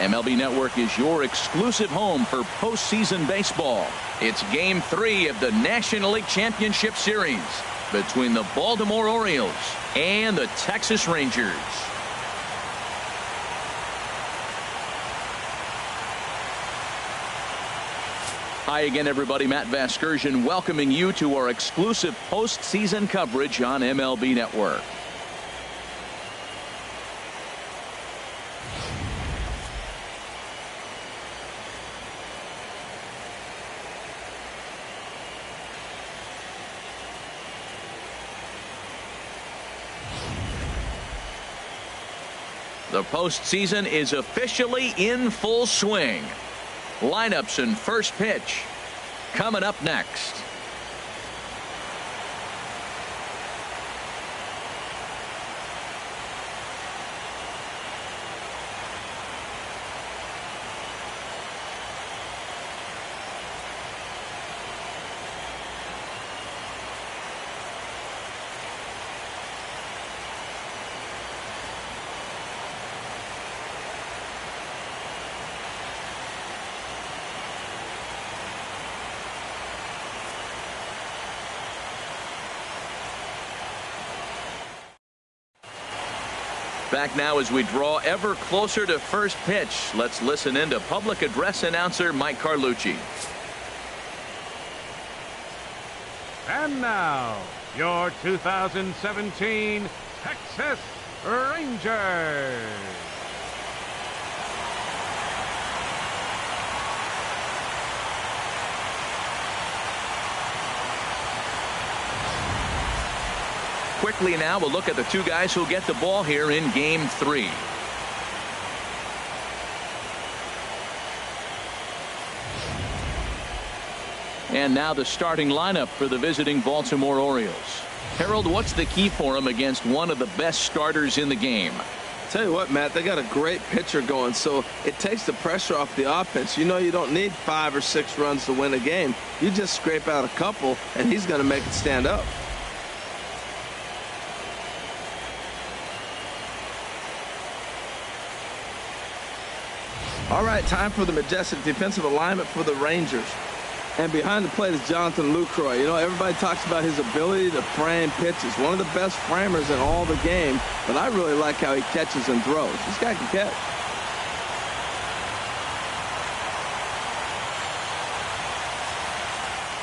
MLB Network is your exclusive home for postseason baseball. It's Game 3 of the National League Championship Series between the Baltimore Orioles and the Texas Rangers. Hi again, everybody. Matt Vasgersian welcoming you to our exclusive postseason coverage on MLB Network. The postseason is officially in full swing. Lineups and first pitch coming up next. Back now as we draw ever closer to first pitch. Let's listen in to public address announcer Mike Carlucci. And now, your 2017 Texas Rangers. Quickly now, we'll look at the two guys who'll get the ball here in Game 3. And now the starting lineup for the visiting Baltimore Orioles. Harold, what's the key for them against one of the best starters in the game? Tell you what, Matt, they got a great pitcher going, so it takes the pressure off the offense. You know you don't need 5 or 6 runs to win a game. You just scrape out a couple, and he's going to make it stand up. All right, time for the majestic defensive alignment for the Rangers. And behind the plate is Jonathan Lucroy. You know, everybody talks about his ability to frame pitches. One of the best framers in all the game, but I really like how he catches and throws. This guy can catch.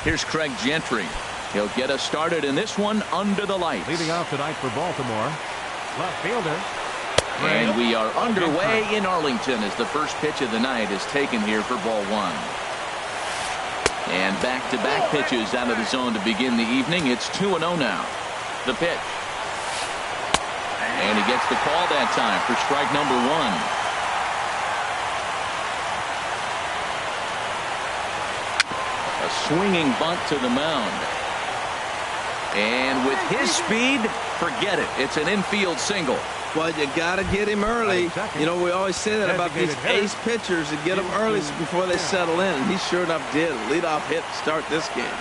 Here's Craig Gentry. He'll get us started in this one under the lights. Leading off tonight for Baltimore, left fielder. And we are underway in Arlington as the first pitch of the night is taken here for ball 1. And back-to-back pitches out of the zone to begin the evening. It's 2-0 now. The pitch. And he gets the call that time for strike number 1. A swinging bunt to the mound. And with his speed, forget it. It's an infield single. Well, you got to get him early. You know, we always say that about these ace pitchers, to get them early before they settle in. And he sure enough did. Leadoff hit to start this game.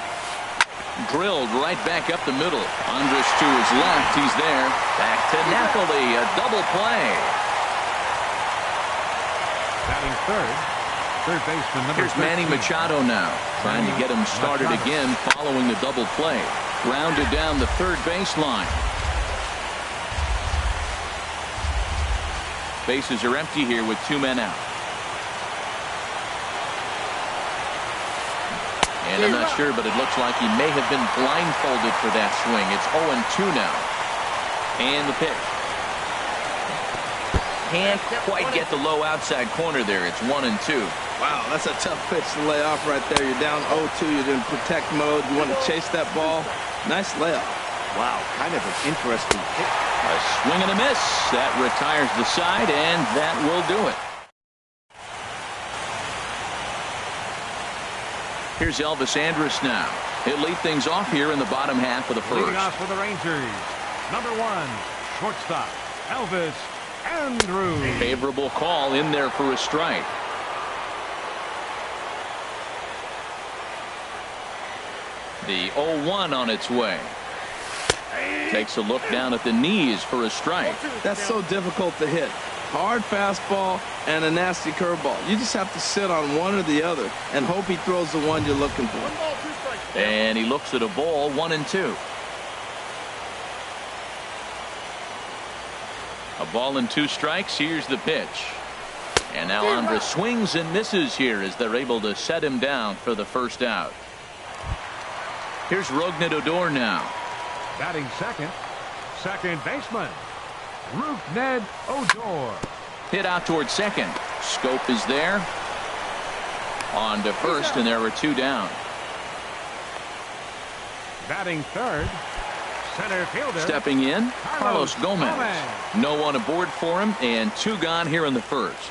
Drilled right back up the middle. Andrus to his left. He's there. Back to Napoli. A double play. Batting third baseman number Here's Manny Machado now, trying to get him started again following the double play. Grounded down the third baseline. Bases are empty here with 2 men out. And I'm not sure, but it looks like he may have been blindfolded for that swing. It's 0-2 now. And the pitch. Can't quite get the low outside corner there. It's 1-2. Wow, that's a tough pitch to lay off right there. You're down 0-2. You're in protect mode. You want to chase that ball. Nice layup. Wow, kind of an interesting hit. A swing and a miss. That retires the side, and that will do it. Here's Elvis Andrus now. He'll lead things off here in the bottom half of the first. Leading off for the Rangers, number 1, shortstop, Elvis Andrus. Favorable call in there for a strike. The 0-1 on its way. Takes a look down at the knees for a strike. That's so difficult to hit. hard fastball and a nasty curveball. You just have to sit on one or the other and hope he throws the one you're looking for. And he looks at a ball, 1-2. A ball and 2 strikes. Here's the pitch. And now Andres swings and misses here as they're able to set him down for the first out. Here's Rougned Odor now. Batting second, second baseman, Rougned Odor. Hit out towards second. Scope is there. On to first, and there are 2 down. Batting third, center fielder. Stepping in, Carlos Gomez. No one aboard for him, and 2 gone here in the first.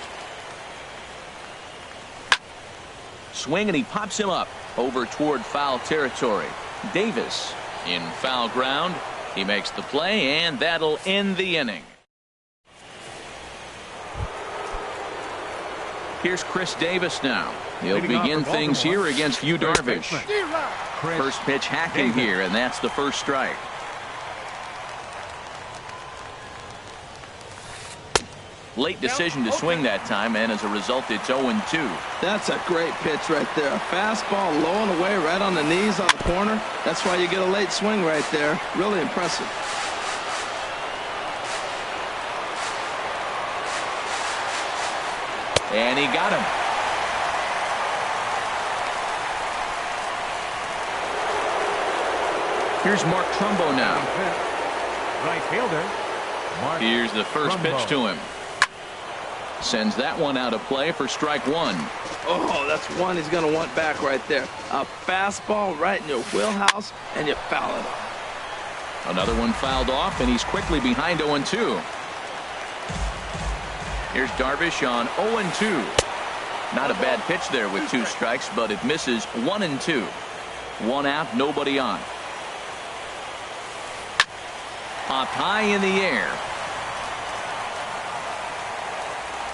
Swing, and he pops him up over toward foul territory. Davis in foul ground. He makes the play, and that'll end the inning. Here's Chris Davis now. He'll begin things here against Yu Darvish. First pitch hacking here, and that's the first strike. Late decision to swing that time, and as a result, it's 0-2. That's a great pitch right there. A fastball low and away right on the knees on the corner. That's why you get a late swing right there. Really impressive. And he got him. Here's Mark Trumbo now. Right fielder. Here's the first pitch to him. Sends that one out of play for strike 1. Oh, that's one he's going to want back right there. A fastball right in your wheelhouse, and you foul it off. Another one fouled off, and he's quickly behind 0-2. Here's Darvish on 0-2. Not a bad pitch there with 2 strikes, but it misses 1-2. 1 out, nobody on. Popped high in the air.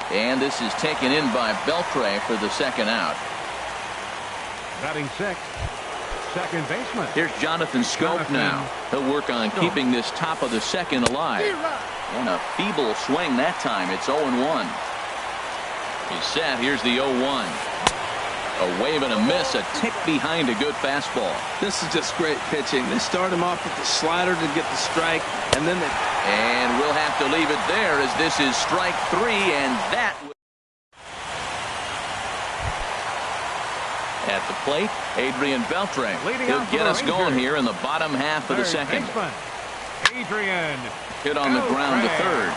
And this is taken in by Beltre for the second out. Batting sixth, second baseman. Here's Jonathan Scope now. He'll work on keeping this top of the second alive. And a feeble swing that time. It's 0-1. He's set. Here's the 0-1. A wave and a miss, a tick behind a good fastball. This is just great pitching. They start him off with the slider to get the strike, and then they... And we'll have to leave it there as this is strike 3, and that... At the plate, Adrian Beltre. He'll get us going here in the bottom half of the second. Adrian. Hit on the ground to third.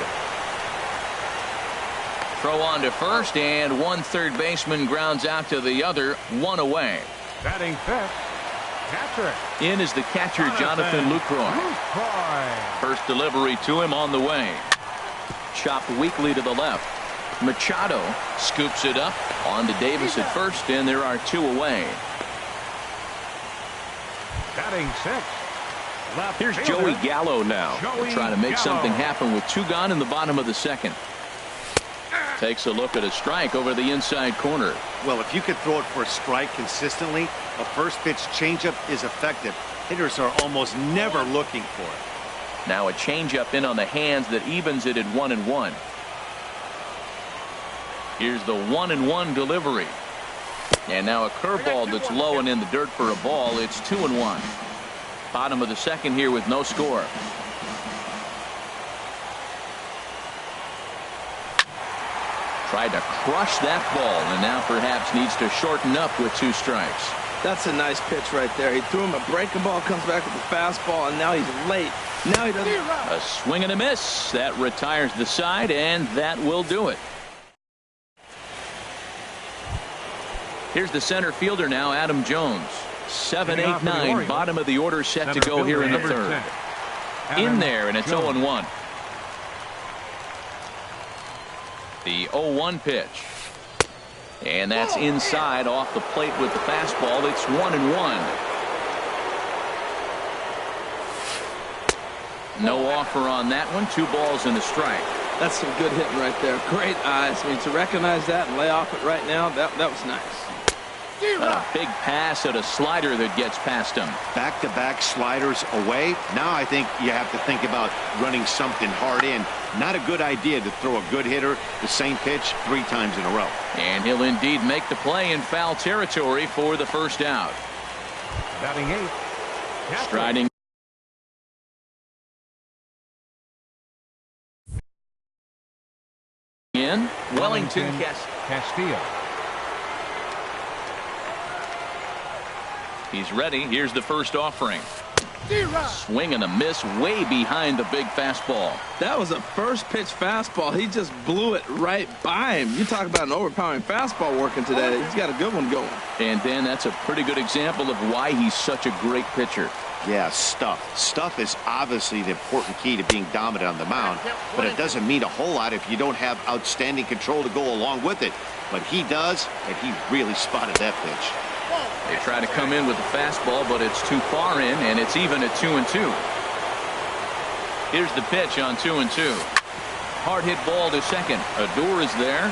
Throw on to first, and one third baseman grounds out to the other, 1 away. Batting fifth, catcher. In is the catcher, Jonathan Lucroy. First delivery to him on the way. Chopped weakly to the left. Machado scoops it up on to Davis at first, and there are 2 away. Batting sixth. Here's Joey Gallo now. Trying to make something happen with 2 gone in the bottom of the second. Takes a look at a strike over the inside corner. Well, if you could throw it for a strike consistently, a first pitch changeup is effective. Hitters are almost never looking for it. Now a changeup in on the hands that evens it at 1-1. Here's the 1-1 delivery. And now a curveball that's low and in the dirt for a ball. It's 2-1. Bottom of the second here with no score. Tried to crush that ball, and now perhaps needs to shorten up with 2 strikes. That's a nice pitch right there. He threw him a breaking ball, comes back with a fastball, and now he's late. Now he doesn't. A swing and a miss. That retires the side, and that will do it. Here's the center fielder now, Adam Jones. 7, 8, 9, bottom of the order set to go here in the third. In there, and it's 0-1. The 0-1 pitch. And that's inside off the plate with the fastball. It's 1-1. No offer on that one. 2 balls and a strike. That's some good hitting right there. Great eyes. I mean, to recognize that and lay off it right now, that was nice. A big pass at a slider that gets past him. Back-to-back sliders away. Now I think you have to think about running something hard in. Not a good idea to throw a good hitter the same pitch 3 times in a row. And he'll indeed make the play in foul territory for the first out. Batting 8. Striding in, Wellington Castillo. He's ready. Here's the first offering. Swing and a miss way behind the big fastball. That was a first pitch fastball. He just blew it right by him. You talk about an overpowering fastball working today. He's got a good one going. And then that's a pretty good example of why he's such a great pitcher. Yeah, stuff. Stuff is obviously the important key to being dominant on the mound, but it doesn't mean a whole lot if you don't have outstanding control to go along with it. But he does, and he really spotted that pitch. They try to come in with the fastball, but it's too far in, and it's even at 2-2. Here's the pitch on 2-2. Hard hit ball to second. Odor is there.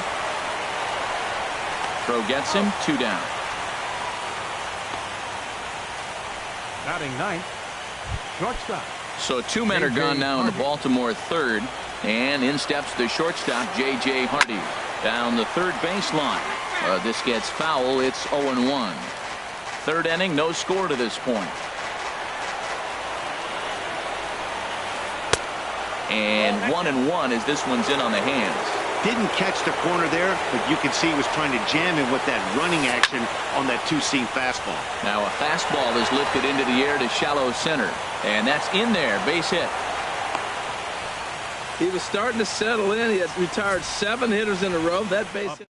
Throw gets him. 2 down. Batting 9th. Shortstop. So 2 men are gone now in the Baltimore third, and in steps the shortstop J.J. Hardy down the third baseline. This gets foul. It's 0-1. Third inning, no score to this point. And 1-1 as this one's in on the hands. Didn't catch the corner there, but you can see he was trying to jam him with that running action on that 2-seam fastball. Now a fastball is lifted into the air to shallow center, and that's in there. Base hit. He was starting to settle in. He has retired 7 hitters in a row. That base hit.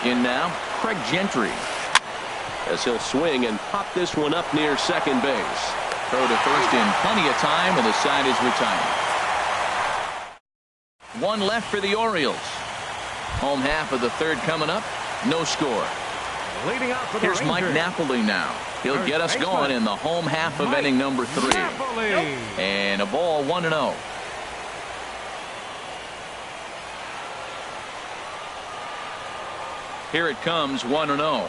In now, Craig Gentry. As he'll swing and pop this one up near second base. Throw to first in plenty of time, and the side is retired. 1 left for the Orioles. Home half of the third coming up. No score. Leading out for the Here's Mike Rangers. Napoli now. He'll get us going in the home half of inning number 3. Napoli. And a ball 1-0. Here it comes, 1-0.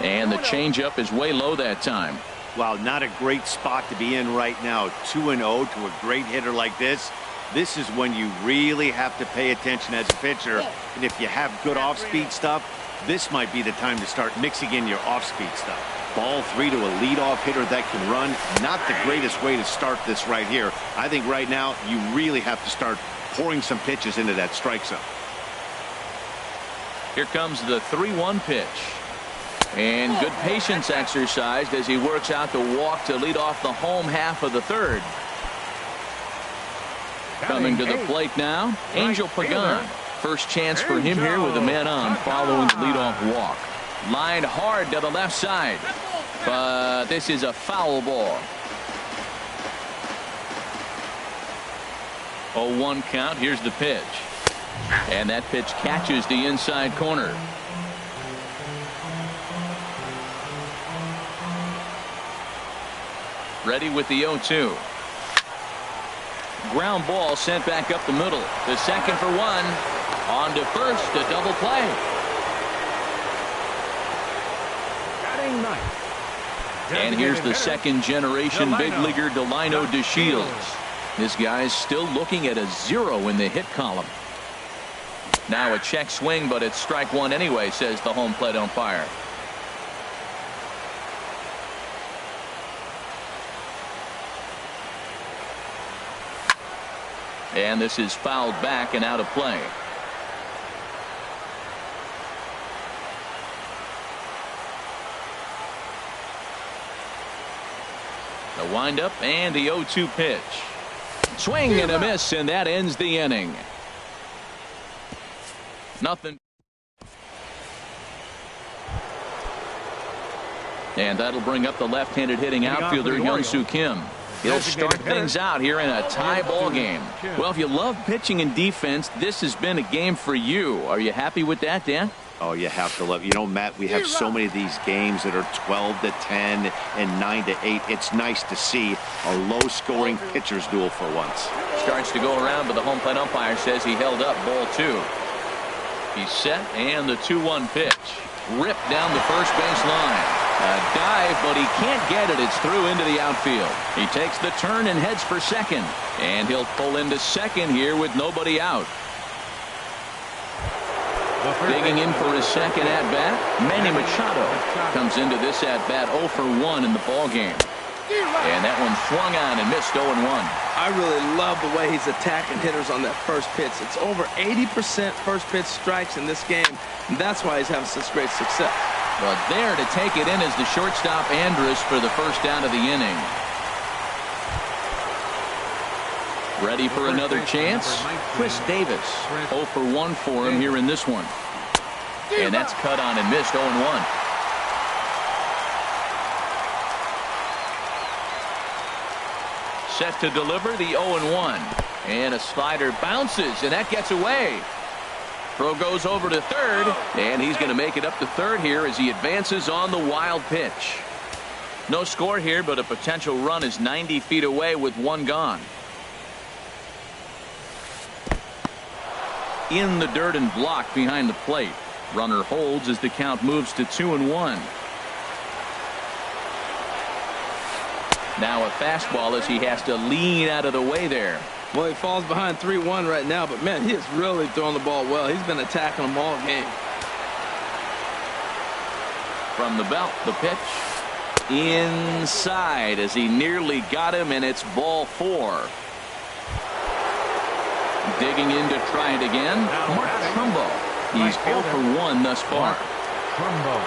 And the changeup is way low that time. Wow, not a great spot to be in right now. 2-0 to a great hitter like this. This is when you really have to pay attention as a pitcher. And if you have good off-speed stuff, this might be the time to start mixing in your off-speed stuff. Ball 3 to a leadoff hitter that can run. Not the greatest way to start this right here. I think right now you really have to start pouring some pitches into that strike zone. Here comes the 3-1 pitch. And good patience exercised as he works out the walk to lead off the home half of the third. Coming to the plate now, Angel Pagan. First chance for him here with a man on following the leadoff walk. Lined hard to the left side. But this is a foul ball. 0-1 count. Here's the pitch. And that pitch catches the inside corner. Ready with the 0-2. Ground ball sent back up the middle. The second for 1. On to first, a double play. Batting 9th. And here's the second generation big leaguer Delino DeShields. This guy's still looking at a 0 in the hit column. Now a check swing, but it's strike 1 anyway, says the home plate umpire. And this is fouled back and out of play. The windup and the 0-2 pitch. Swing and a miss, and that ends the inning. Nothing. And that'll bring up the left-handed hitting outfielder Hyun-Soo Kim. He'll start things out here in a tie ball game. Well, if you love pitching and defense, this has been a game for you. Are you happy with that, Dan? Oh, you have to love. You know, Matt, we have so many of these games that are 12-10 and 9-8. It's nice to see a low-scoring pitcher's duel for once. Starts to go around, but the home plate umpire says he held up ball 2. He's set, and the 2-1 pitch. Ripped down the first base line. A dive, but he can't get it. It's through into the outfield. He takes the turn and heads for second. And he'll pull into second here with nobody out. Digging in for his second at-bat, Manny Machado comes into this at-bat 0 for 1 in the ballgame. And that one swung on and missed 0-1. I really love the way he's attacking hitters on that first pitch. It's over 80% first pitch strikes in this game, and that's why he's having such great success. But there to take it in is the shortstop Andrus for the first down of the inning. Ready for another chance? Chris Davis. 0 for 1 for him here in this one. And that's cut on and missed 0-1. Set to deliver the 0-1. And a slider bounces, and that gets away. Throw goes over to third, and he's going to make it up to third here as he advances on the wild pitch. No score here, but a potential run is 90 feet away with one gone. In the dirt and blocked behind the plate. Runner holds as the count moves to 2-1. Now a fastball as he has to lean out of the way there. Well, he falls behind 3-1 right now, but man, he is really throwing the ball well. He's been attacking them all game. From the belt, the pitch. Inside as he nearly got him, and it's ball 4. Digging in to try it again. Mark Trumbo. He's 0 for 1 thus far. Trumbo.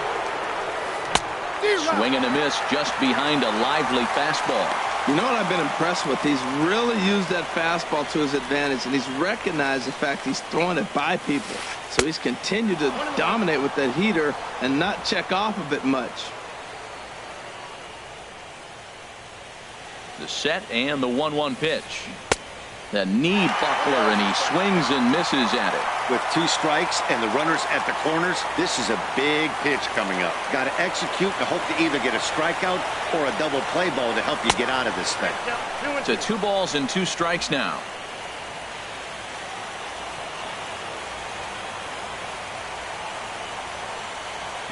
Swing and a miss just behind a lively fastball. You know what I've been impressed with? He's really used that fastball to his advantage, and he's recognized the fact he's throwing it by people. So he's continued to dominate with that heater and not check off of it much. The set and the 1-1 pitch. The knee buckler, and he swings and misses at it. With 2 strikes and the runners at the corners, this is a big pitch coming up. Got to execute to hope to either get a strikeout or a double play ball to help you get out of this thing. To 2 balls and 2 strikes now.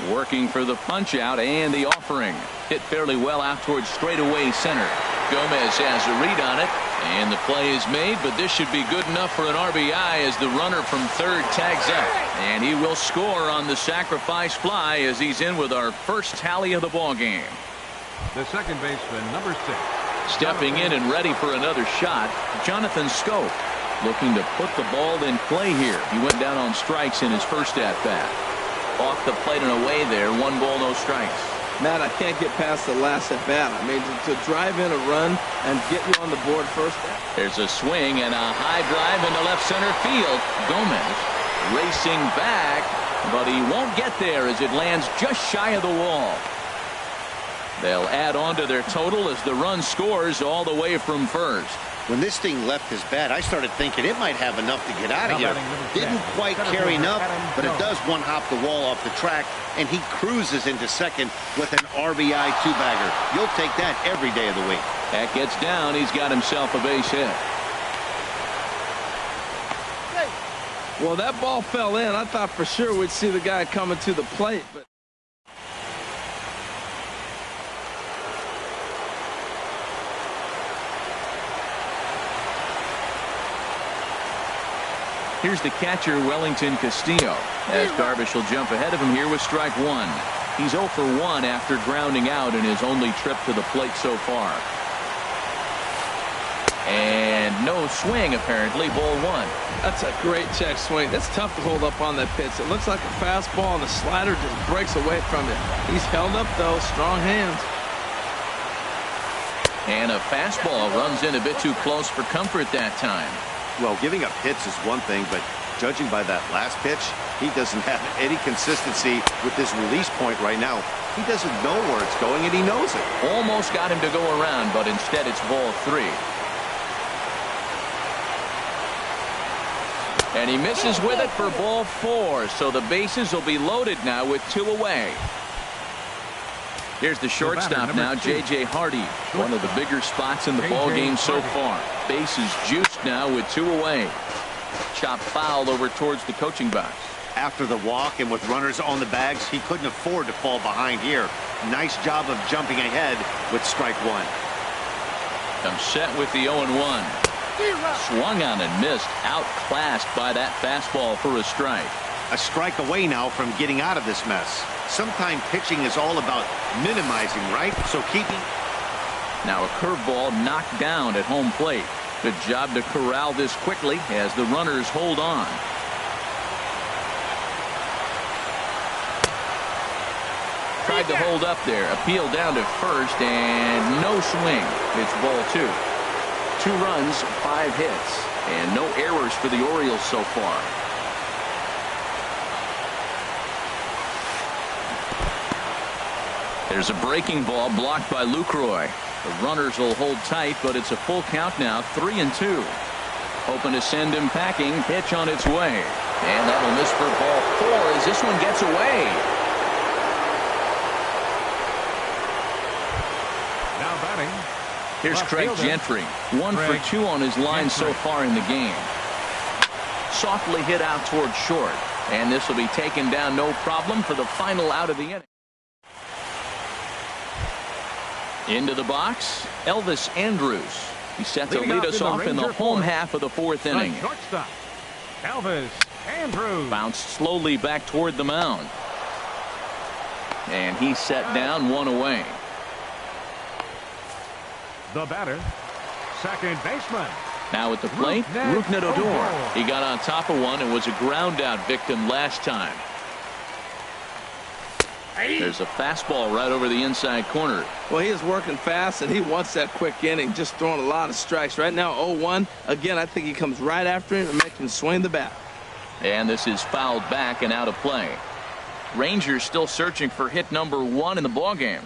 Working for the punch out and the offering. Hit fairly well out towards straightaway center. Gomez has a read on it, and the play is made, but this should be good enough for an RBI as the runner from third tags up. And he will score on the sacrifice fly as he's in with our first tally of the ball game. The second baseman, number 6. Stepping in and ready for another shot, Jonathan Schoop, looking to put the ball in play here. He went down on strikes in his first at-bat. Off the plate and away there, 1 ball, no strikes. Matt, I can't get past the last at-bat. I mean, to drive in a run and get you on the board first. There's a swing and a high drive into left center field. Gomez racing back, but he won't get there as it lands just shy of the wall. They'll add on to their total as the run scores all the way from first. When this thing left his bat, I started thinking it might have enough to get out of here. Didn't quite carry enough, but it does one-hop the wall off the track, and he cruises into second with an RBI 2-bagger. You'll take that every day of the week. That gets down. He's got himself a base hit. Well, that ball fell in. I thought for sure we'd see the guy coming to the plate, but here's the catcher, Wellington Castillo, as Darvish will jump ahead of him here with strike 1. He's 0 for 1 after grounding out in his only trip to the plate so far. And no swing, apparently, ball 1. That's a great check swing. That's tough to hold up on that pitch. It looks like a fastball, and the slider just breaks away from it. He's held up, though. Strong hands. And a fastball runs in a bit too close for comfort that time. Well, giving up hits is one thing, but judging by that last pitch, he doesn't have any consistency with this release point right now. He doesn't know where it's going, and he knows it. Almost got him to go around, but instead it's ball 3. And he misses with it for ball 4. So the bases will be loaded now with 2 away. Here's the shortstop now, J.J. Hardy. One of the bigger spots in the ball game so far. Bases juiced now with 2 away. Chop foul over towards the coaching box. After the walk and with runners on the bags, he couldn't afford to fall behind here. Nice job of jumping ahead with strike 1. I'm set with the 0-1. Swung on and missed. Outclassed by that fastball for a strike. A strike away now from getting out of this mess. Sometimes pitching is all about minimizing, right? So keeping. Now a curveball knocked down at home plate. Good job to corral this quickly as the runners hold on. Tried to hold up there. Appeal down to first and no swing. It's ball 2. 2 runs, 5 hits, and no errors for the Orioles so far. There's a breaking ball blocked by Lucroy. The runners will hold tight, but it's a full count now, 3-2. Hoping to send him packing. Pitch on its way. And that'll miss for ball 4 as this one gets away. Now batting. Here's Craig Gentry. 1 for 2 on his line so far in the game. Softly hit out towards short. And this will be taken down no problem for the final out of the inning. Into the box, Elvis Andrus. He's set to lead us off in the home half of the 4th inning. Shortstop, Elvis Andrus. Bounced slowly back toward the mound. And he's set down 1 away. The batter, second baseman. Now at the plate, Rougned Odor. He got on top of one and was a ground out victim last time. There's a fastball right over the inside corner. Well, he is working fast, and he wants that quick inning, just throwing a lot of strikes. Right now, 0-1. Again, I think he comes right after him and makes him swing the bat. And this is fouled back and out of play. Rangers still searching for hit number 1 in the ballgame.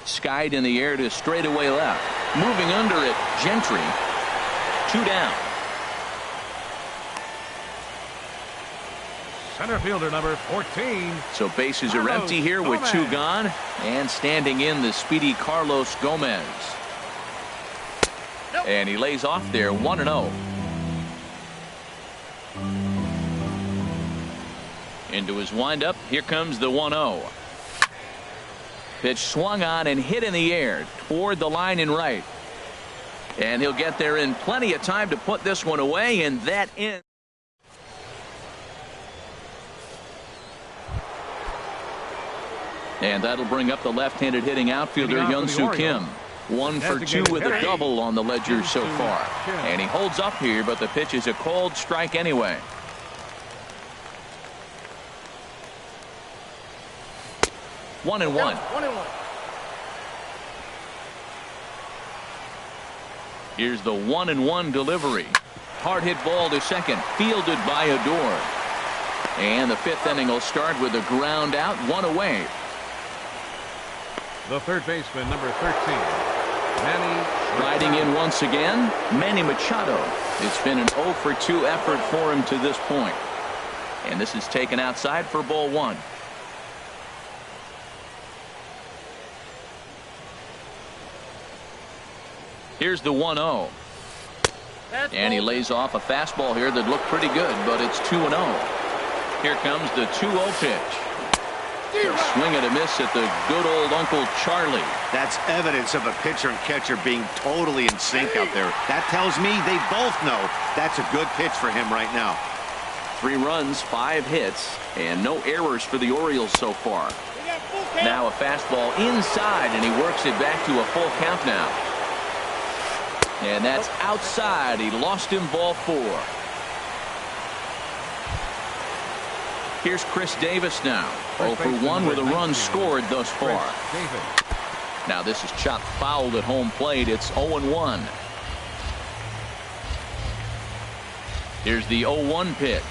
Skied in the air to straightaway left. Moving under it, Gentry. 2 down. Center fielder number 14. So bases are empty here with 2 gone. And standing in the speedy Carlos Gomez. And he lays off there 1-0. Into his windup. Here comes the 1-0. Pitch swung on and hit in the air toward the line and right. And he'll get there in plenty of time to put this one away, and that ends. And that'll bring up the left-handed hitting outfielder Hyun-Soo Kim. 1 for 2 with a double on the ledger so far. And he holds up here, but the pitch is a called strike anyway. One and one. Here's the 1-1 delivery. Hard hit ball to second, fielded by Odor. And the 5th inning will start with a ground out, 1 away. The third baseman, number 13, Manny. Riding in once again, Manny Machado. It's been an 0 for 2 effort for him to this point. And this is taken outside for ball 1. Here's the 1-0. And he lays off a fastball here that looked pretty good, but it's 2-0. Here comes the 2-0 pitch. Swing and a miss at the good old Uncle Charlie. That's evidence of a pitcher and catcher being totally in sync out there. That tells me they both know that's a good pitch for him right now. 3 runs, 5 hits, and no errors for the Orioles so far. Now a fastball inside, and he works it back to a full count now. And that's outside. He lost him ball 4. Here's Chris Davis now. 0 for 1 with a run scored thus far. Now this is chopped fouled at home plate. It's 0-1. Here's the 0-1 pitch.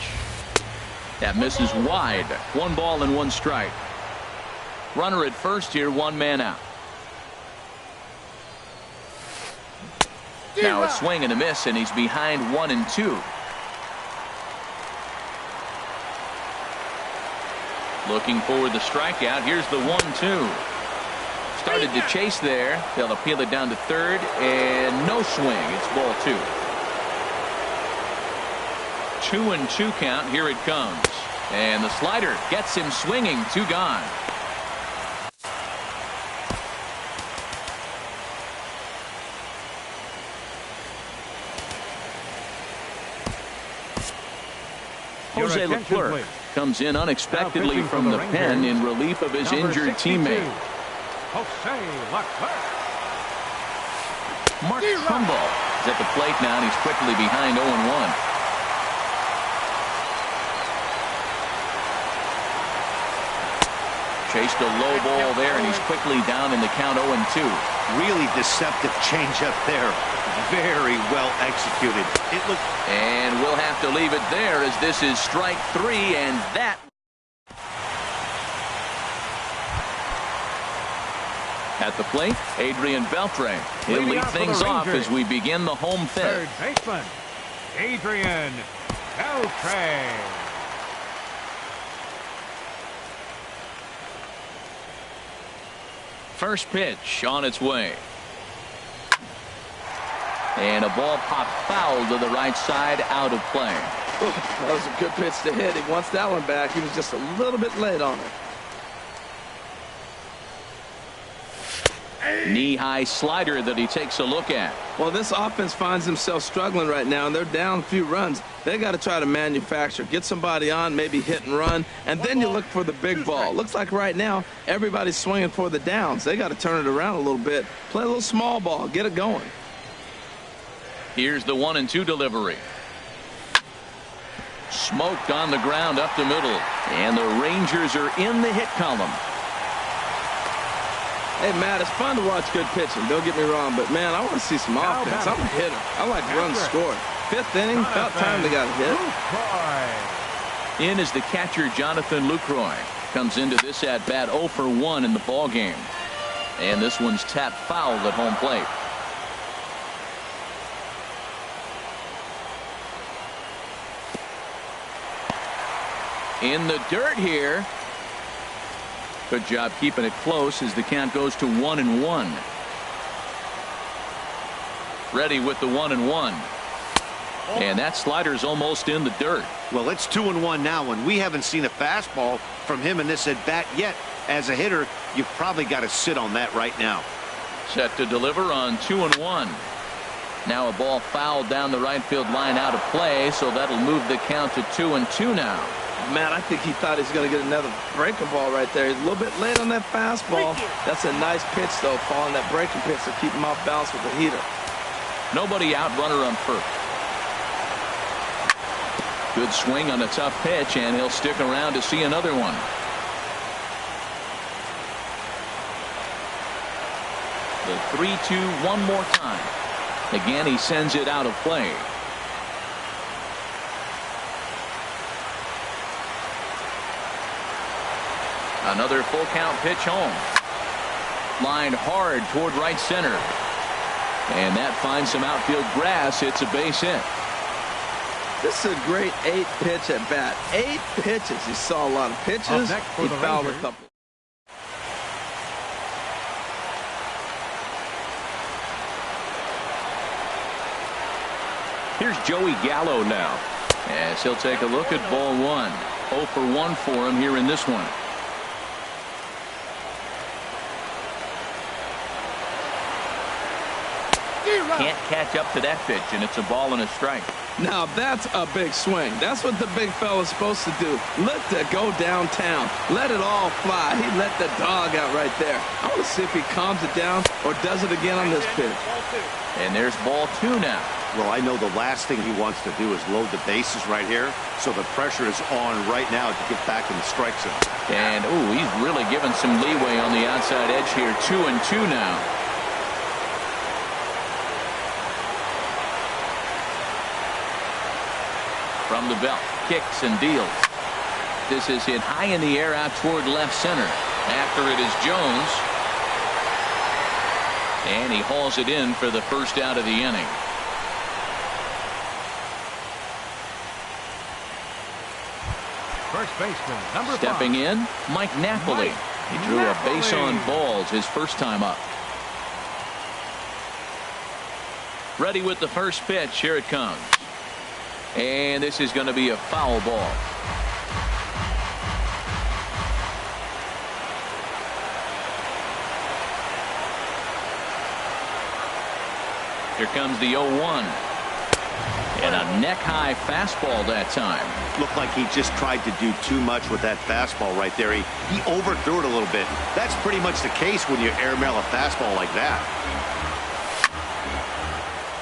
That misses wide. 1 ball and 1 strike. Runner at first here, 1 man out. Now a swing and a miss, and he's behind 1-2. Looking for the strikeout. Here's the 1-2. Started to chase there. They'll appeal it down to third, and no swing. It's ball 2. 2-2 count. Here it comes. And the slider gets him swinging. 2 gone. Jose Leclerc comes in unexpectedly from the pen in relief of his injured teammate. Jose Leclerc. Mark Trumbo is at the plate now, and he's quickly behind 0-1. Chased a low ball there, and he's quickly down in the count 0-2. Really deceptive changeup there. Very well executed. And we'll have to leave it there, as this is strike 3, and that. At the plate, Adrian Beltre. He'll lead things off as we begin the home fifth. Third baseman, Adrian Beltre. First pitch on its way. And a ball popped foul to the right side, out of play. Ooh, that was a good pitch to hit. He wants that one back. He was just a little bit late on it. Knee-high slider that he takes a look at. Well, this offense finds themselves struggling right now, and they're down a few runs. They got to try to manufacture, get somebody on, maybe hit and run, and then you look for the big ball. Looks like right now everybody's swinging for the downs. They got to turn it around a little bit, play a little small ball, get it going. Here's the 1-2 delivery. Smoked on the ground up the middle, and the Rangers are in the hit column. Hey, Matt, it's fun to watch good pitching. Don't get me wrong, but, man, I want to see some offense. I'm a hitter. I like runs scored. 5th inning, about time they got a hit. In is the catcher, Jonathan Lucroy. Comes into this at-bat 0 for 1 in the ballgame. And this one's tapped foul at home plate. In the dirt here. Good job keeping it close as the count goes to 1-1. Ready with the 1-1. And that slider's almost in the dirt. Well, it's 2-1 now, and we haven't seen a fastball from him in this at-bat yet. As a hitter, you've probably got to sit on that right now. Set to deliver on 2-1. Now a ball fouled down the right field line, out of play, so that'll move the count to 2-2 now. Man, I think he thought he was going to get another breaking ball right there. He's a little bit late on that fastball. That's a nice pitch, though, following that breaking pitch to keep him off balance with the heater. Nobody out, runner on first. Good swing on a tough pitch, and he'll stick around to see another one. The 3-2 one more time. Again, he sends it out of play. Another full count pitch home. Lined hard toward right center. And that finds some outfield grass. It's a base hit. This is a great 8-pitch at bat. 8 pitches. He saw a lot of pitches. He fouled a couple. Here's Joey Gallo now, as he'll take a look at ball 1. 0 for 1 for him here in this one. Can't catch up to that pitch, and it's a ball and a strike. Now that's a big swing. That's what the big fella's supposed to do. Let it go downtown. Let it all fly. He let the dog out right there. I want to see if he calms it down or does it again on this pitch. And there's ball 2 now. Well, I know the last thing he wants to do is load the bases right here, so the pressure is on right now to get back in the strike zone. And, ooh, he's really given some leeway on the outside edge here. 2-2 now. From the belt, kicks and deals. This is hit high in the air out toward left center. After it is Jones. And he hauls it in for the first out of the inning. First baseman, number 5. Stepping in, Mike Napoli. He drew a base on balls his first time up. Ready with the first pitch. Here it comes. And this is going to be a foul ball. Here comes the 0-1. And a neck-high fastball that time. Looked like he just tried to do too much with that fastball right there. He overthrew it a little bit. That's pretty much the case when you airmail a fastball like that.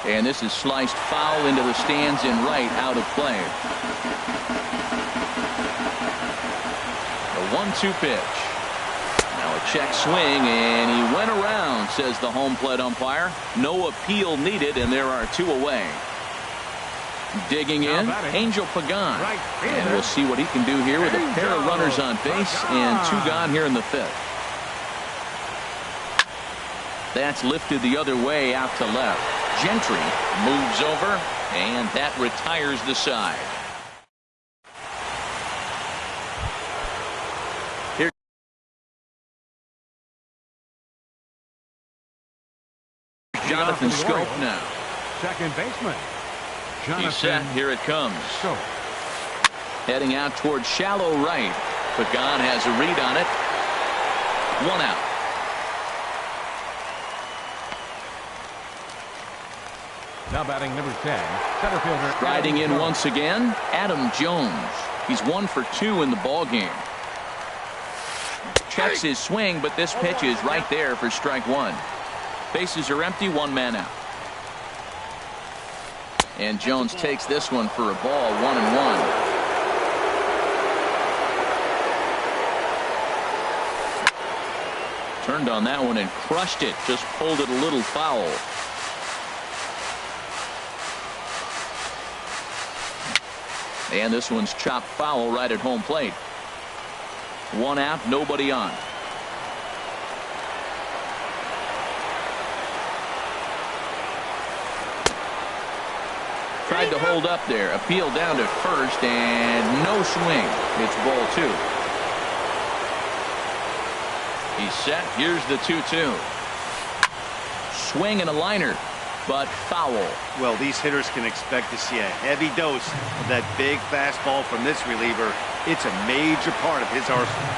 And this is sliced foul into the stands in right, out of play. The 1-2 pitch. Now a check swing, and he went around, says the home plate umpire. No appeal needed, and there are 2 away. Digging in, Angel Pagan. And we'll see what he can do here with a pair of runners on base and 2 gone here in the 5th. That's lifted the other way out to left. Gentry moves over, and that retires the side. Here Jonathan Scope now. Second baseman. He's set. Here it comes. Scope. Heading out towards shallow right. Pagan has a read on it. 1 out. Now batting number 10, center fielder. Riding in once again, Adam Jones. He's 1 for 2 in the ball game. Checks his swing, but this pitch is right there for strike 1. Bases are empty, 1 man out. And Jones takes this one for a ball, 1-1. Turned on that one and crushed it. Just pulled it a little foul. And this one's chopped foul right at home plate. 1 out, nobody on. Tried to hold up there. Appeal down to first, and no swing. It's ball 2. He's set. Here's the 2-2. Swing and a liner, but foul. Well, these hitters can expect to see a heavy dose of that big fastball from this reliever. It's a major part of his arsenal.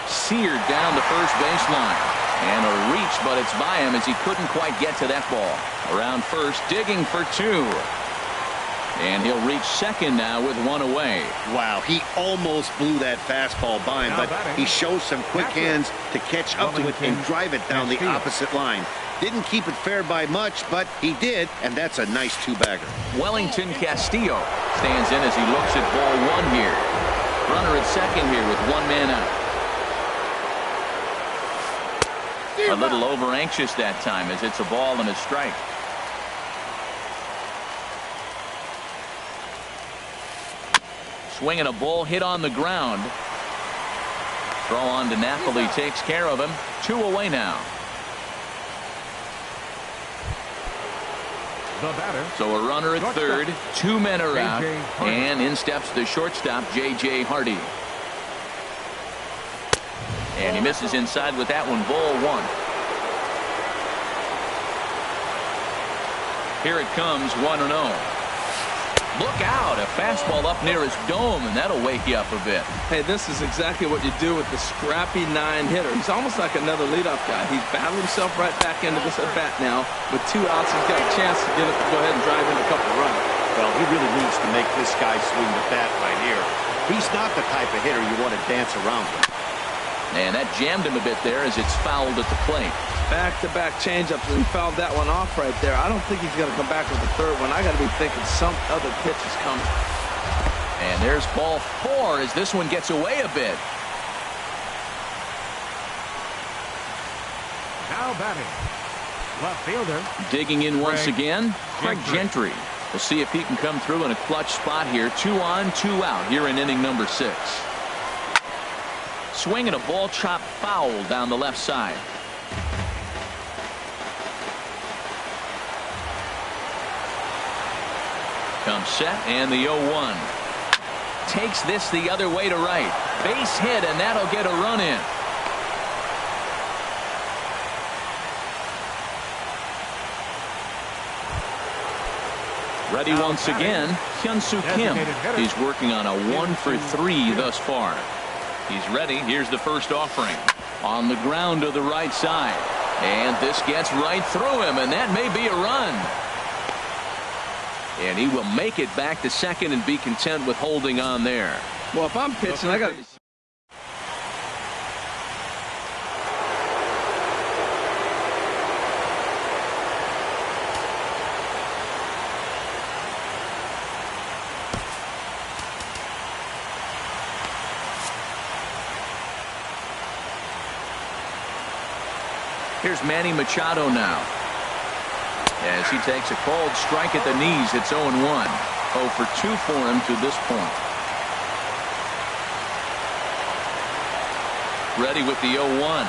Seared down the first baseline. And a reach, but it's by him as he couldn't quite get to that ball. Around first, digging for 2. And he'll reach second now with 1 away. Wow, he almost blew that fastball by him, but he shows some quick hands to catch up to it and drive it down the opposite line. Didn't keep it fair by much, but he did, and that's a nice 2-bagger. Wellington Castillo stands in as he looks at ball 1 here. Runner at second here with 1 man out. A little over anxious that time as it's a ball and a strike. Swinging a ball hit on the ground. Throw on to Napoli takes care of him. 2 away now. The batter. So a runner at third, 2 men are out, and in steps the shortstop J.J. Hardy. And he misses inside with that one. Ball 1. Here it comes, 1-0. Look out, a fastball up near his dome, and that'll wake you up a bit. Hey, this is exactly what you do with the scrappy 9 hitter. He's almost like another leadoff guy. He's battled himself right back into this at bat now. With 2 outs, he's got a chance to get it to go ahead and drive in a couple of runs. Well, he really needs to make this guy swing the bat right here. He's not the type of hitter you want to dance around with. And that jammed him a bit there as it's fouled at the plate. Back-to-back changeups, and he fouled that one off right there. I don't think he's going to come back with the third one. I got to be thinking some other pitch is coming. And there's ball 4 as this one gets away a bit. Now batting, left fielder. Digging in once again, Craig Gentry. We'll see if he can come through in a clutch spot here. 2 on, 2 out here in inning number 6. Swinging a ball chopped foul down the left side. Comes set and the 0-1. takes this the other way to right. Base hit, and that'll get a run in. Ready once again, Hyun-Soo Kim. He's working on a 1-for-3 thus far. He's ready. Here's the first offering. On the ground to the right side. And this gets right through him, and that may be a run. And he will make it back to second and be content with holding on there. Well, if I'm pitching, I got to... Here's Manny Machado now. As he takes a cold strike at the knees, it's 0-1. 0 for 2 for him to this point. Ready with the 0-1.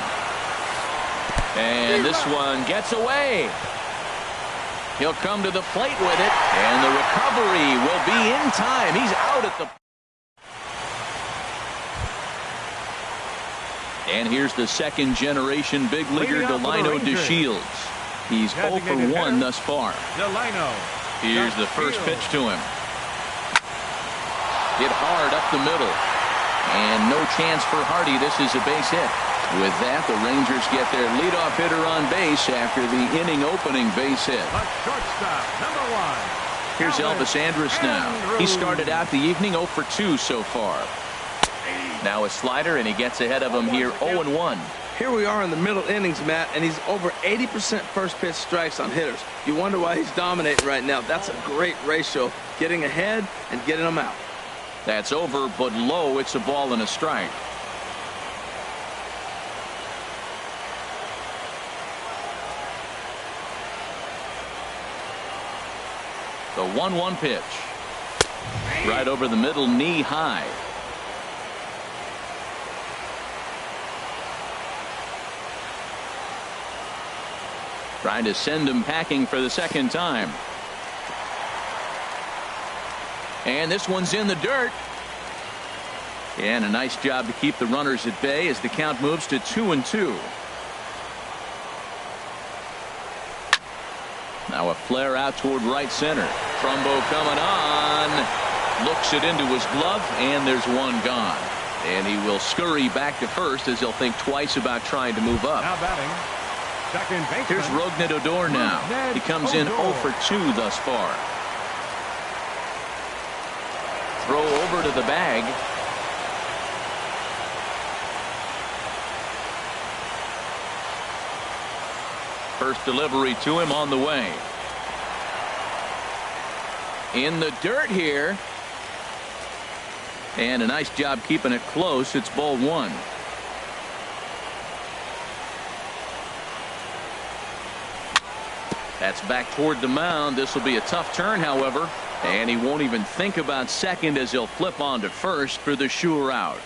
And this one gets away. He'll come to the plate with it, and the recovery will be in time. He's out at the... And here's the second generation big leaguer Delino DeShields. He's 0 for 1 thus far. Here's the first pitch to him. Hit hard up the middle. And no chance for Hardy. This is a base hit. With that, the Rangers get their leadoff hitter on base after the inning opening base hit. Here's Elvis Andrus now. He started out the evening 0 for 2 so far. Now a slider, and he gets ahead of him here 0-1. Here we are in the middle innings, Matt, and he's over 80% first pitch strikes on hitters. You wonder why he's dominating right now. That's a great ratio, getting ahead and getting them out. That's over, but low. It's a ball and a strike. The 1-1 pitch. Right over the middle, knee high. Trying to send him packing for the second time. And this one's in the dirt. And a nice job to keep the runners at bay as the count moves to 2-2. Now a flare out toward right center. Trumbo coming on. Looks it into his glove, and there's one gone. And he will scurry back to first as he'll think twice about trying to move up. Now batting. Here's Rougned Odor now. He comes in 0 for 2 thus far. Throw over to the bag. First delivery to him on the way. In the dirt here. And a nice job keeping it close. It's ball 1. That's back toward the mound. This will be a tough turn, however. And he won't even think about second as he'll flip on to first for the sure out.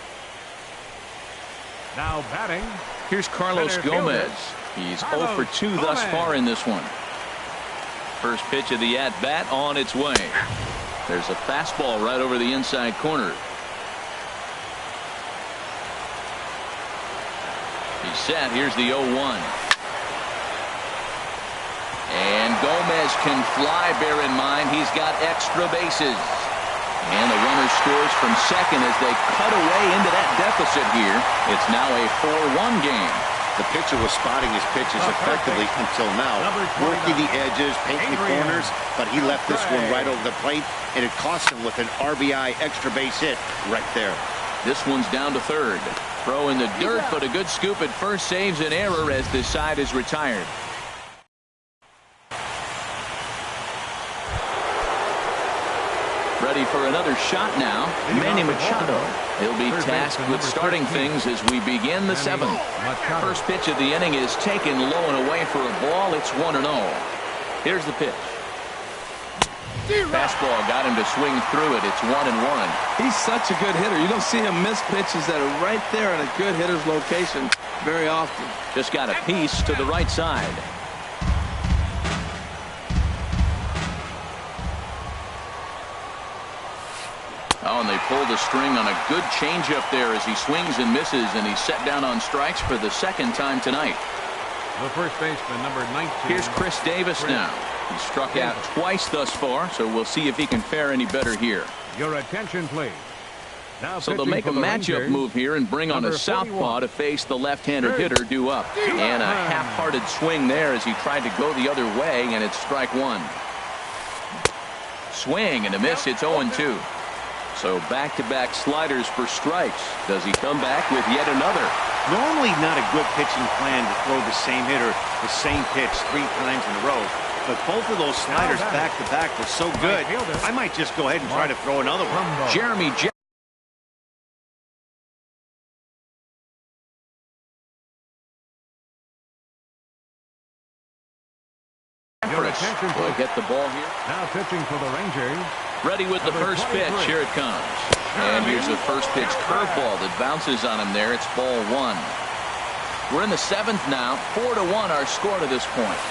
Now batting. Here's Carlos Gomez. He's 0 for 2 thus far in this one. First pitch of the at-bat on its way. There's a fastball right over the inside corner. He's set. Here's the 0-1. And Gomez can fly, bear in mind he's got extra bases. And the runner scores from second as they cut away into that deficit here. It's now a 4-1 game. The pitcher was spotting his pitches effectively until now, working the edges, painting the corners, but he left this one right over the plate, and it cost him with an RBI extra base hit right there. This one's down to third. Throw in the dirt, but a good scoop at first saves an error as this side is retired. Ready for another shot now. Manny Machado. He'll be tasked with starting things as we begin the 7th. First pitch of the inning is taken low and away for a ball. It's 1-0. Here's the pitch. Fastball got him to swing through it. It's 1-1. He's such a good hitter. You don't see him miss pitches that are right there in a good hitter's location very often. Just got a piece to the right side. Oh, and they pulled the string on a good changeup there as he swings and misses, and he's set down on strikes for the second time tonight. The first baseman, number 19. Here's Chris Davis now. He struck out twice thus far, so we'll see if he can fare any better here. Your attention, please. Now so they'll make a matchup move here and bring on a southpaw to face the left-handed hitter due up. And a half-hearted swing there as he tried to go the other way, and it's strike one. Swing and a miss. It's 0-2. So back-to-back sliders for strikes. Does he come back with yet another? Normally not a good pitching plan to throw the same hitter the same pitch 3 times in a row. But both of those sliders back-to-back were so good, I might just go ahead and try to throw another one. Jeremy will get the ball here. Now pitching for the Rangers. Ready with the first pitch. Here it comes. And here's the first pitch curveball that bounces on him there. It's ball 1. We're in the 7th now. 4-1 our score to this point.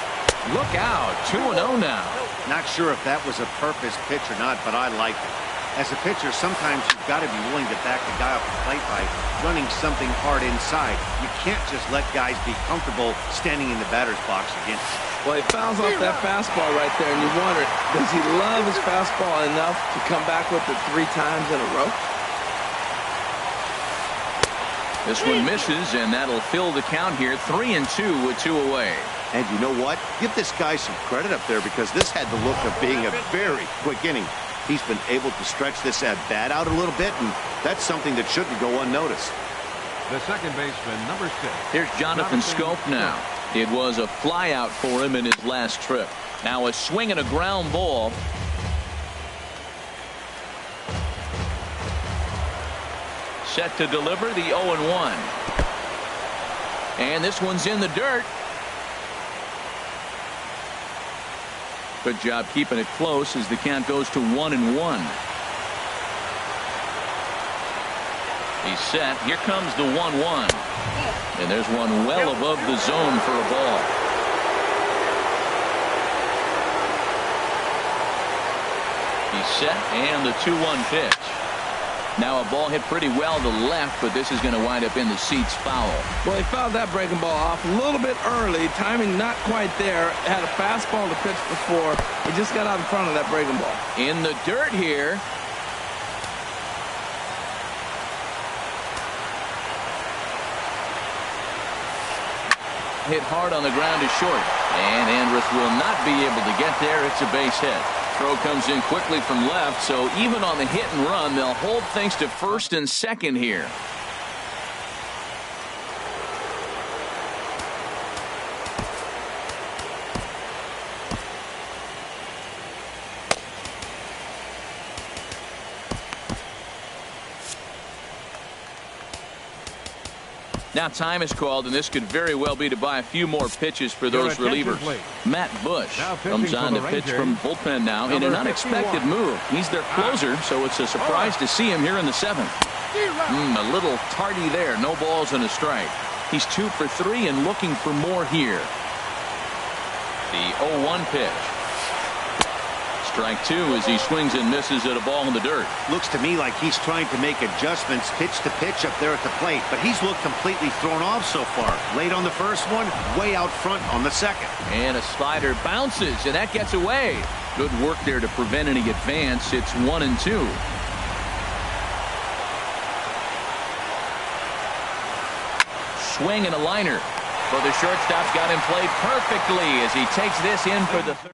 Look out. 2-0 now. Not sure if that was a purpose pitch or not, but I like it. As a pitcher, sometimes you've got to be willing to back the guy off the plate by running something hard inside. You can't just let guys be comfortable standing in the batter's box against him. Well, he fouls off that fastball right there, and you wonder, does he love his fastball enough to come back with it 3 times in a row? This one misses, and that'll fill the count here. 3-2 with 2 away. And you know what? Give this guy some credit up there because this had the look of being a very quick inning. He's been able to stretch this at-bat out a little bit, and that's something that shouldn't go unnoticed. The second baseman, number 6. Here's Jonathan Scope now. It was a flyout for him in his last trip. Now a swing and a ground ball. Set to deliver the 0-1. And this one's in the dirt. Good job keeping it close as the count goes to 1-1. He's set. Here comes the 1-1. And there's one well above the zone for a ball. He's set, and the 2-1 pitch. Now a ball hit pretty well to left, but this is going to wind up in the seats foul. Well, he fouled that breaking ball off a little bit early. Timing not quite there. Had a fastball to pitch before. He just got out in front of that breaking ball. In the dirt here. Hit hard on the ground to short. And Andrus will not be able to get there. It's a base hit. Throw comes in quickly from left, so even on the hit and run, they'll hold things to first and second here. Now time is called, and this could very well be to buy a few more pitches for those relievers. Matt Bush comes on to pitch from bullpen now in an unexpected move. He's their closer, so it's a surprise to see him here in the 7th. A little tardy there. No balls and a strike. He's 2 for 3 and looking for more here. The 0-1 pitch. Strike 2 as he swings and misses at a ball in the dirt. Looks to me like he's trying to make adjustments pitch to pitch up there at the plate, but he's looked completely thrown off so far. Late on the first one, way out front on the second. And a slider bounces, and that gets away. Good work there to prevent any advance. It's 1-2. Swing and a liner. For the shortstop's got him played perfectly as he takes this in for the third.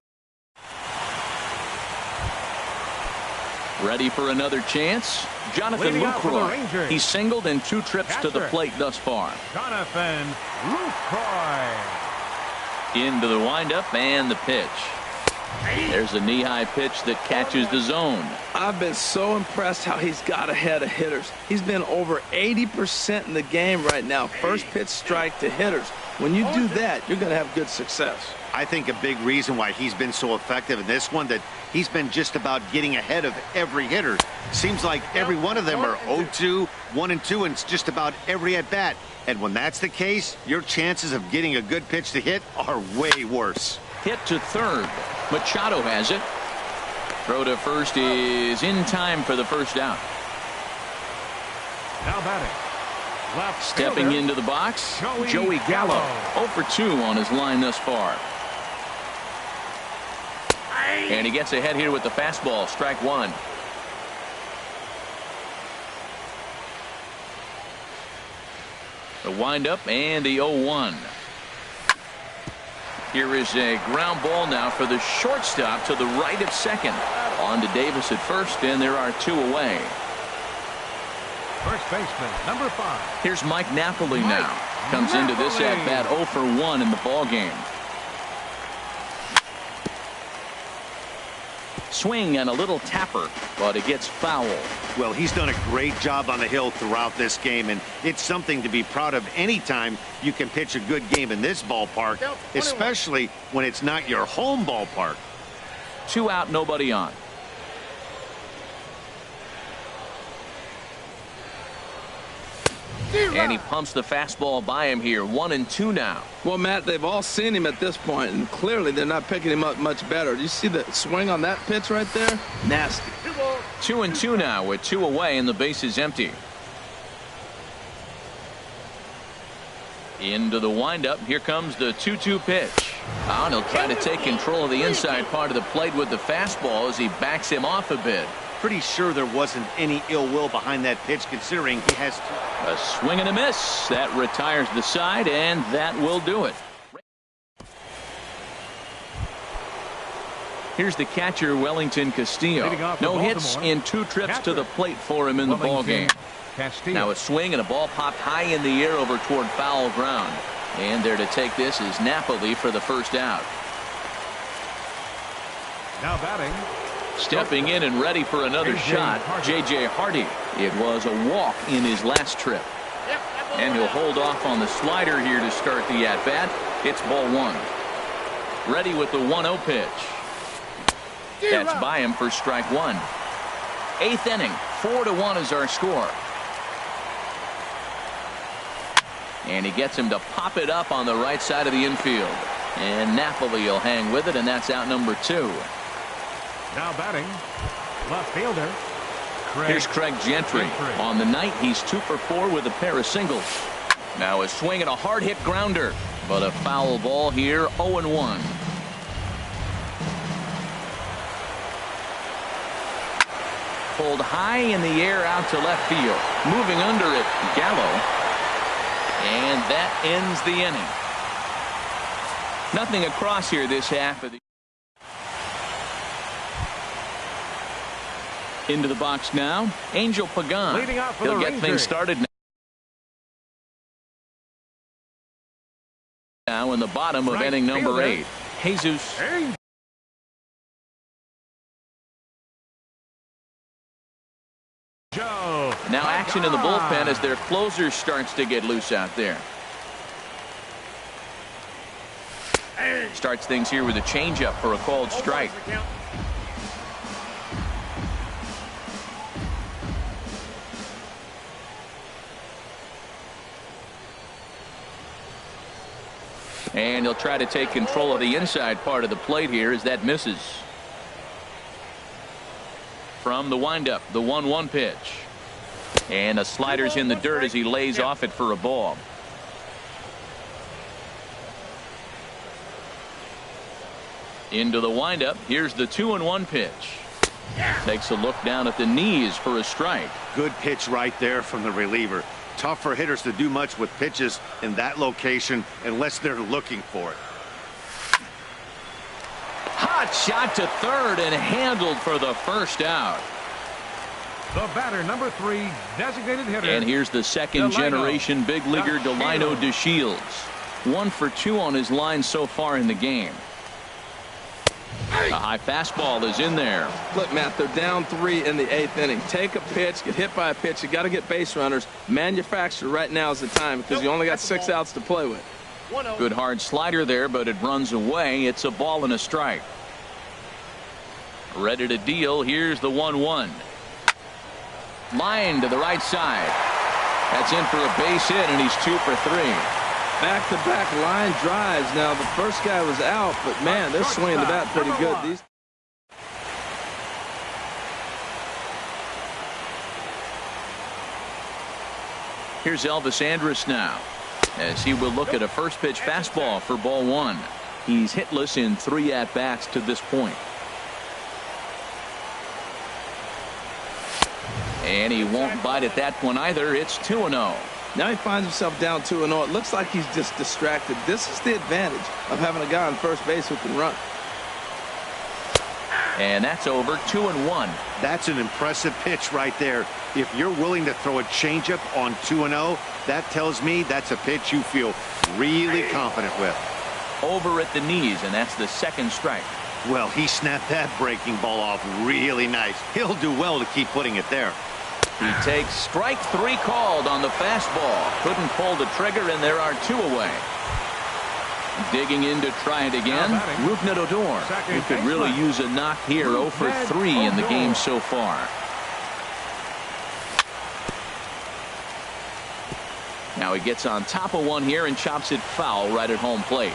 Ready for another chance? Jonathan Lucroy. He's singled in 2 trips to the plate thus far. Jonathan Lucroy. Into the windup and the pitch. There's a knee-high pitch that catches the zone. I've been so impressed how he's got ahead of hitters. He's been over 80% in the game right now. First pitch strike to hitters. When you do that, you're going to have good success. I think a big reason why he's been so effective in this one that he's been just about getting ahead of every hitter. Seems like every one of them are 0-2, 1-2, and it's just about every at-bat. And when that's the case, your chances of getting a good pitch to hit are way worse. Hit to third. Machado has it. Throw to first is in time for the first out. Now batting. Left Stepping fielder, into the box, Joey Gallo. 0 for 2 on his line thus far. And he gets ahead here with the fastball. Strike one. The windup and the 0-1. Here is a ground ball now for the shortstop to the right of second. On to Davis at first, and there are 2 away. First baseman, number 5. Here's Mike Napoli now. Comes into this at bat 0 for 1 in the ball game. Swing and a little tapper, but it gets foul. Well, he's done a great job on the hill throughout this game, and it's something to be proud of anytime you can pitch a good game in this ballpark, especially when it's not your home ballpark. 2 out, nobody on. And he pumps the fastball by him here. 1-2 now. Well, Matt, they've all seen him at this point, and clearly they're not picking him up much better. Do you see the swing on that pitch right there? Nasty. 2-2 now with 2 away, and the base is empty. Into the windup. Here comes the 2-2 pitch. Oh, and he'll try to take control of the inside part of the plate with the fastball as he backs him off a bit. Pretty sure there wasn't any ill will behind that pitch, considering he has A swing and a miss. That retires the side, and that will do it. Here's the catcher, Wellington Castillo. No hits in 2 trips to the plate for him in the ball game. Now a swing and a ball popped high in the air over toward foul ground. And there to take this is Napoli for the first out. Now batting. Stepping in and ready for another shot, J.J. Hardy. It was a walk in his last trip. And he'll hold off on the slider here to start the at-bat. It's ball 1. Ready with the 1-0 pitch. That's by him for strike 1. 8th inning, 4-1 is our score. And he gets him to pop it up on the right side of the infield. And Napoli will hang with it, and that's out number 2. Now batting, left fielder. Here's Craig Gentry. On the night, he's 2 for 4 with a pair of singles. Now a swing and a hard hit grounder, but a foul ball here, 0-1. Pulled high in the air out to left field. Moving under it, Gallo. And that ends the inning. Nothing across here this half of the. Into the box now, Angel Pagan. He'll get things started now in the bottom of inning number 8. Jesus. Now action in the bullpen as their closer starts to get loose out there. Starts things here with a changeup for a called strike. And he'll try to take control of the inside part of the plate here as that misses. From the windup, the 1-1 pitch. And a slider's in the dirt as he lays off it for a ball. Into the windup. Here's the 2-1 pitch. Takes a look down at the knees for a strike. Good pitch right there from the reliever. Tough for hitters to do much with pitches in that location unless they're looking for it. Hot shot to third and handled for the first out. The batter, number 3, designated hitter. And here's the second generation big leaguer, Delino DeShields. 1 for 2 on his line so far in the game. A high fastball is in there. Look, Matt, they're down 3 in the 8th inning. Take a pitch, get hit by a pitch. You got to get base runners. Manufacture right now is the time because you only got 6 outs to play with. Good hard slider there, but it runs away. It's a ball and a strike. Ready to deal. Here's the 1-1. Line to the right side. That's in for a base hit, and he's 2 for 3. Back-to-back line drives. Now, the first guy was out, but, man, they're swinging the bat pretty good. Here's Elvis Andrus now, as he will look at a first pitch fastball for ball one. He's hitless in 3 at-bats to this point. And he won't bite at that one either. It's 2-0. Now he finds himself down 2-0. It looks like he's just distracted. This is the advantage of having a guy on first base who can run. And that's over. 2-1. That's an impressive pitch right there. If you're willing to throw a changeup on 2-0, that tells me that's a pitch you feel really confident with. Over at the knees, and that's the second strike. Well, he snapped that breaking ball off really nice. He'll do well to keep putting it there. He takes strike 3 called on the fastball. Couldn't pull the trigger, and there are 2 away. Digging in to try it again, Rougned Odor, who could really use a knock here. 0 for 3 in the game so far. Now he gets on top of one here and chops it foul right at home plate.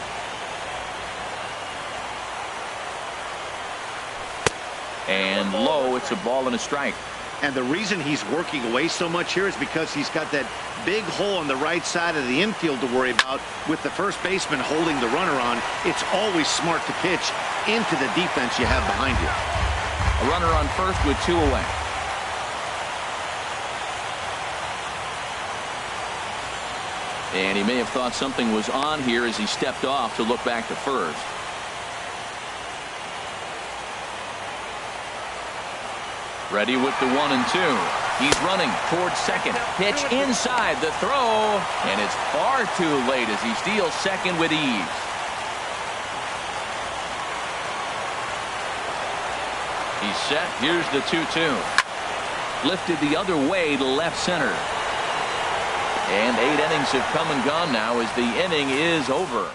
And low, it's a ball and a strike. And the reason he's working away so much here is because he's got that big hole on the right side of the infield to worry about. With the first baseman holding the runner on, it's always smart to pitch into the defense you have behind you. A runner on first with 2 away. And he may have thought something was on here as he stepped off to look back to first. Ready with the 1 and 2. He's running towards second. Pitch inside the throw. And it's far too late as he steals second with ease. He's set. Here's the 2-2. Lifted the other way to left center. And 8 innings have come and gone now as the inning is over.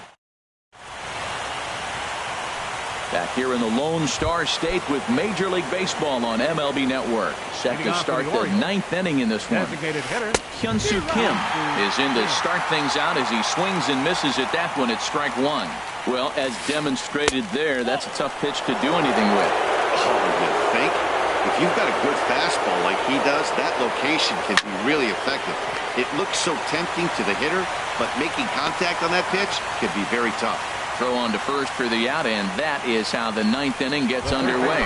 Back here in the Lone Star State with Major League Baseball on MLB Network. Set to start the 9th inning in this one. Hyun-Soo Kim is in to start things out as he swings and misses at that one at strike 1. Well, as demonstrated there, that's a tough pitch to do anything with. Oh, you think? If you've got a good fastball like he does, that location can be really effective. It looks so tempting to the hitter, but making contact on that pitch can be very tough. Throw on to first for the out, and that is how the 9th inning gets underway.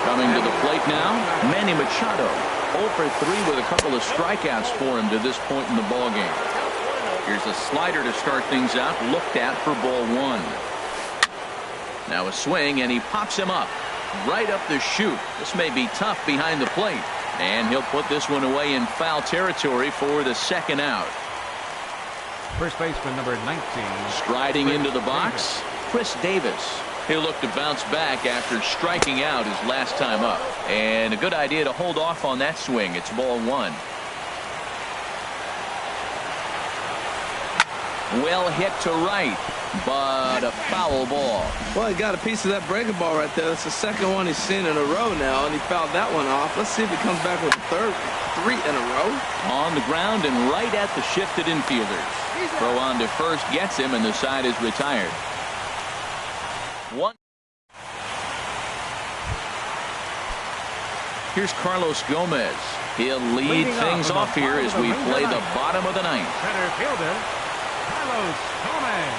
Coming to the plate now, Manny Machado. 0 for 3 with a couple of strikeouts for him to this point in the ballgame. Here's a slider to start things out, looked at for ball 1. Now a swing, and he pops him up right up the chute. This may be tough behind the plate, and he'll put this one away in foul territory for the second out. First baseman number 19. Striding into the box, Chris Davis. He'll look to bounce back after striking out his last time up. And a good idea to hold off on that swing. It's ball 1. Well hit to right, but a foul ball. Well, he got a piece of that breaking ball right there. That's the second one he's seen in a row now, and he fouled that one off. Let's see if he comes back with a third, 3 in a row. On the ground and right at the shifted infielders. Throw on to first gets him, and the side is retired. 1. Here's Carlos Gomez. He'll lead things off here as we play the bottom of the 9th. Center fielder, Carlos Gomez.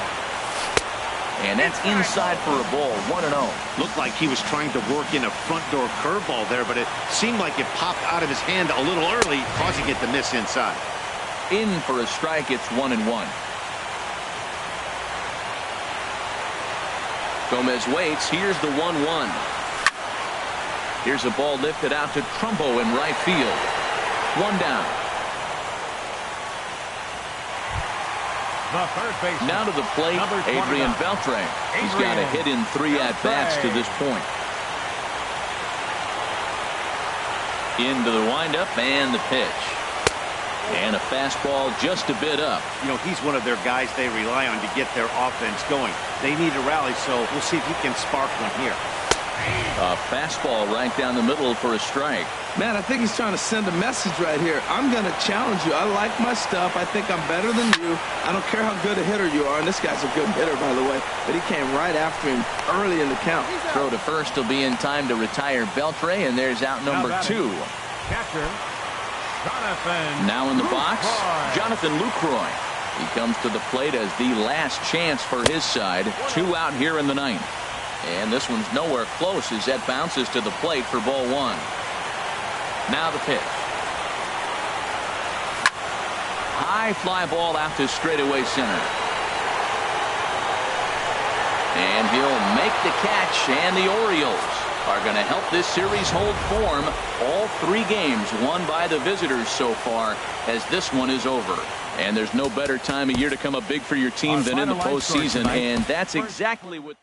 And that's inside for a ball. 1-0. Looked like he was trying to work in a front door curveball there, but it seemed like it popped out of his hand a little early, causing it to miss inside. In for a strike. It's 1-1. Gomez waits. Here's the 1-1. Here's a ball lifted out to Trumbo in right field. 1 down. The third baseman. Now to the plate, Adrian Beltre. He's got a hit in 3 at-bats to this point. Into the windup and the pitch. And a fastball just a bit up. You know, he's one of their guys they rely on to get their offense going. They need a rally, so we'll see if he can spark one here. A fastball right down the middle for a strike. Man, I think he's trying to send a message right here. I'm going to challenge you. I like my stuff. I think I'm better than you. I don't care how good a hitter you are. And this guy's a good hitter, by the way. But he came right after him early in the count. Throw to first will be in time to retire Beltre, and there's out number 2. Catcher, Now in the box, Jonathan Lucroy. He comes to the plate as the last chance for his side. 2 out here in the 9th. And this one's nowhere close as that bounces to the plate for ball 1. Now the pitch. High fly ball out to straightaway center. And he'll make the catch, and the Orioles are going to help this series hold form. All 3 games won by the visitors so far, as this one is over. And there's no better time of year to come up big for your team than in the postseason, and that's exactly what